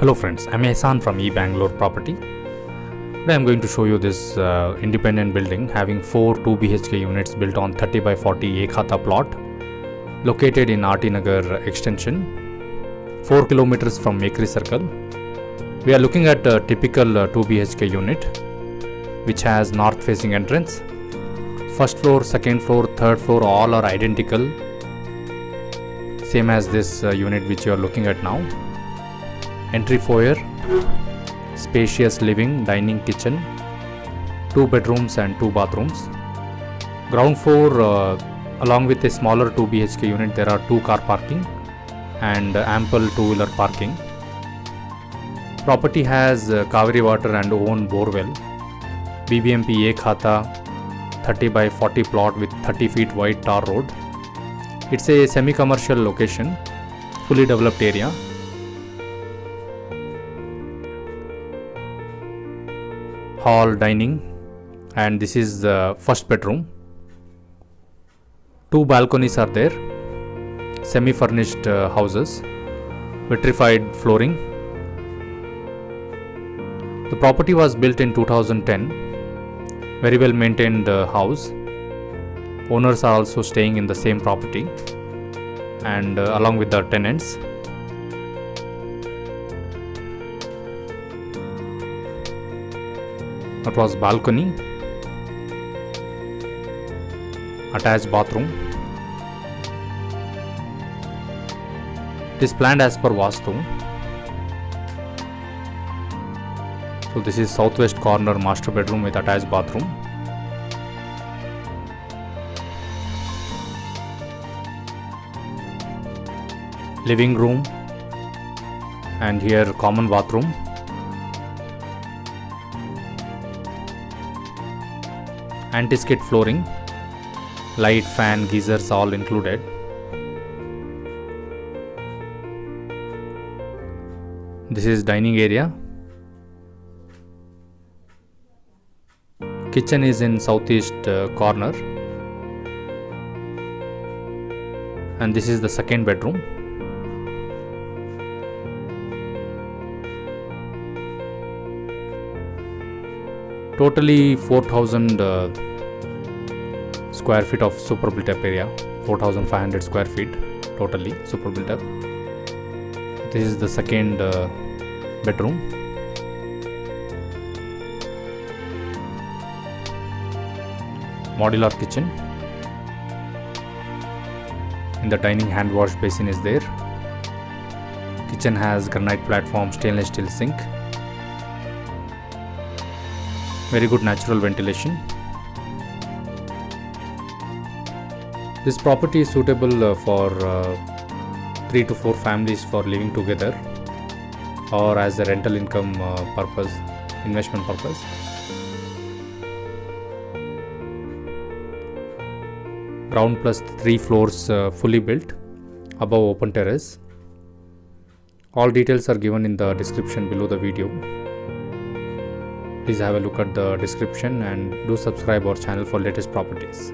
Hello friends, I'm Ehsan from Bangalore Property. Today I'm going to show you this independent building having 4 2 BHK units built on 30 by 40 Khata plot located in RT Nagar extension 4 kilometers from Bakery Circle. We are looking at a typical 2 BHK unit which has north facing entrance. First floor, second floor, third floor all are identical, same as this unit which you are looking at now. Entry foyer, spacious living, dining, kitchen, 2 bedrooms and 2 bathrooms. Ground floor along with a smaller 2 BHK unit there are 2 car parking and ample 2-wheeler parking. Property has Kaveri water and own borewell. BBMP A Khata 30 by 40 plot with 30 feet wide tar road. It's a semi-commercial location, fully developed area. Hall, dining, and this is the first bedroom. 2 balconies are there. Semi-furnished houses. Vitrified flooring. The property was built in 2010. Very well maintained house. Owners are also staying in the same property and along with the tenants. That was balcony, attached bathroom. It is planned as per Vaastu. So this is southwest corner master bedroom with attached bathroom. Living room and here common bathroom. Anti-skid flooring, light, fan, geysers all included. This is dining area. Kitchen is in southeast corner. And this is the second bedroom. Totally 4,000 square feet of super built up area, 4,500 square feet totally super built up. This is the second bedroom. Modular kitchen. In the dining hand wash basin is there. Kitchen has granite platform, stainless steel sink. Very good natural ventilation. This property is suitable for 3 to 4 families for living together or as a rental income purpose, investment purpose. Ground plus 3 floors fully built, above open terrace. All details are given in the description below the video. Please have a look at the description and do subscribe our channel for latest properties.